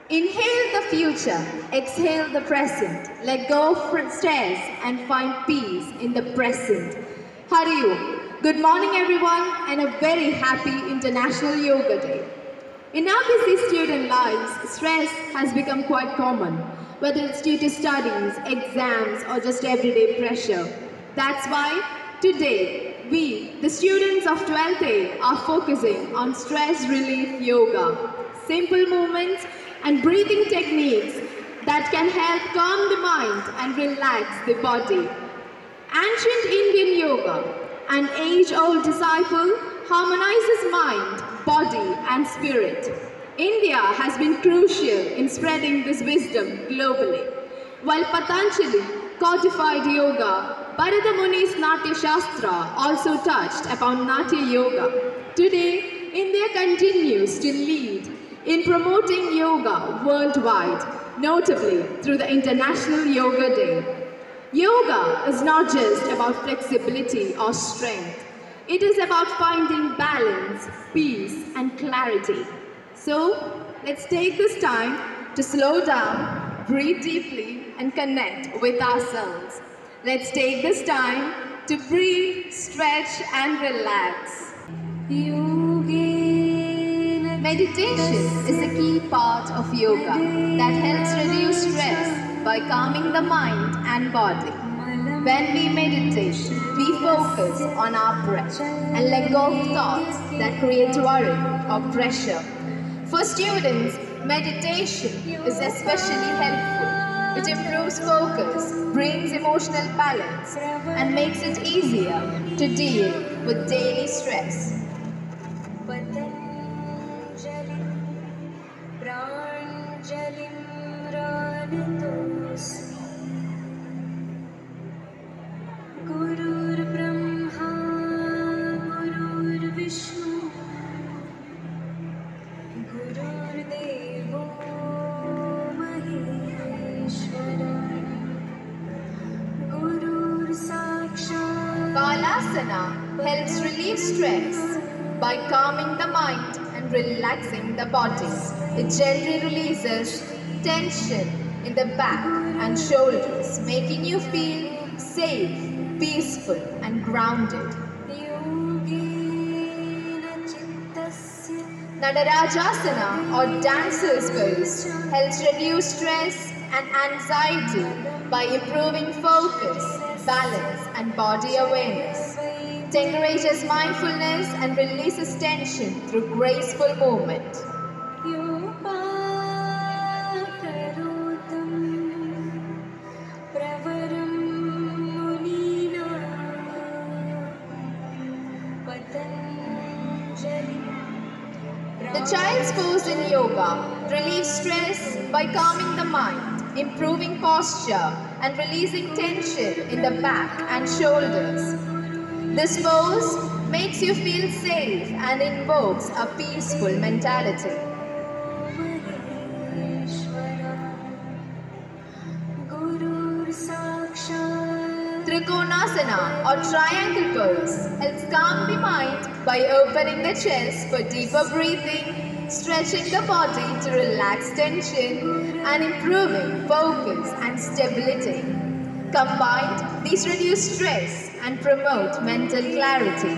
Inhale the future, exhale the present. Let go of stress and find peace in the present. Hariyo. Good morning everyone and a very happy International Yoga Day. In our busy student lives, stress has become quite common, whether it's due to studies, exams or just everyday pressure. That's why today we, the students of 12th A, are focusing on stress relief yoga. Simple movements and breathing techniques that can help calm the mind and relax the body. Ancient Indian yoga, an age-old disciple, harmonizes mind, body and spirit. India has been crucial in spreading this wisdom globally. While Patanjali codified yoga, Bharata Muni's Natya Shastra also touched upon Natya Yoga. Today, India continues to lead in promoting yoga worldwide, notably through the International Yoga Day. Yoga is not just about flexibility or strength. It is about finding balance, peace and clarity. So, let's take this time to slow down, breathe deeply and connect with ourselves. Let's take this time to breathe, stretch and relax. Meditation is a key part of yoga that helps reduce stress by calming the mind and body. When we meditate, we focus on our breath and let go of thoughts that create worry or pressure. For students, meditation is especially helpful. It improves focus, brings emotional balance, and makes it easier to deal with daily stress. Balasana helps relieve stress by calming the mind and relaxing the body. It gently releases tension in the back and shoulders, making you feel safe, peaceful and grounded. Nadarajasana or dancer's pose helps reduce stress and anxiety by improving focus, balance and body awareness. It encourages mindfulness and releases tension through graceful movement. The child's pose in yoga relieves stress by calming the mind, improving posture and releasing tension in the back and shoulders. This pose makes you feel safe and invokes a peaceful mentality. Trikonasana or triangle pose helps calm the mind by opening the chest for deeper breathing, stretching the body to relax tension, and improving focus and stability. Combined, these reduce stress and promote mental clarity.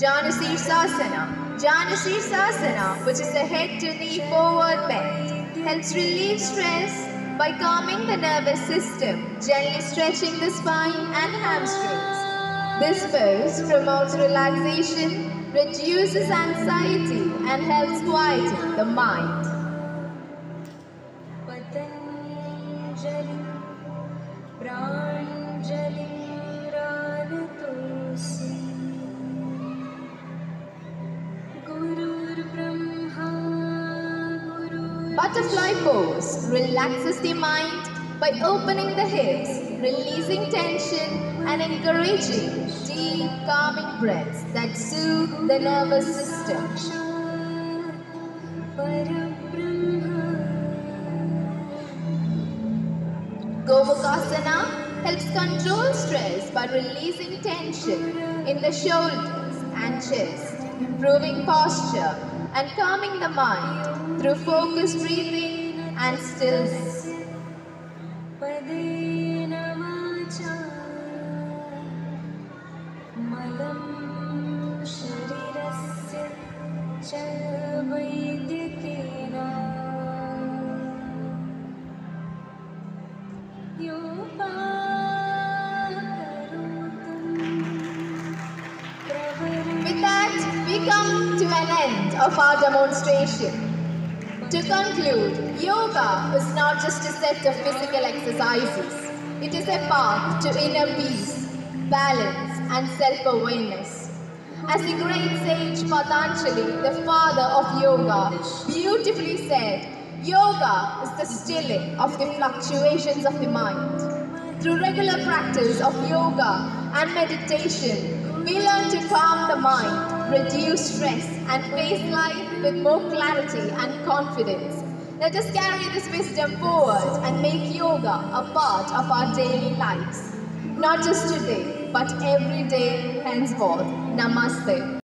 Janu Sirsasana. Janu Sirsasana, which is a head to knee forward bend, helps relieve stress by calming the nervous system, gently stretching the spine and hamstrings. This pose promotes relaxation, reduces anxiety and helps quieten the mind. Butterfly pose relaxes the mind by opening the hips, releasing tension and encouraging deep calming breaths that soothe the nervous system. Gomukasana helps control stress by releasing tension in the shoulders and chest, improving posture and calming the mind through focused breathing and stillness. With that, we come to an end of our demonstration. To conclude, yoga is not just a set of physical exercises. It is a path to inner peace, balance, and self-awareness. As the great sage Patanjali, the father of yoga, beautifully said, yoga is the stilling of the fluctuations of the mind. Through regular practice of yoga and meditation, we learn to calm the mind, reduce stress, and face life with more clarity and confidence. Let us carry this wisdom forward and make yoga a part of our daily lives. Not just today, but every day henceforth. Namaste.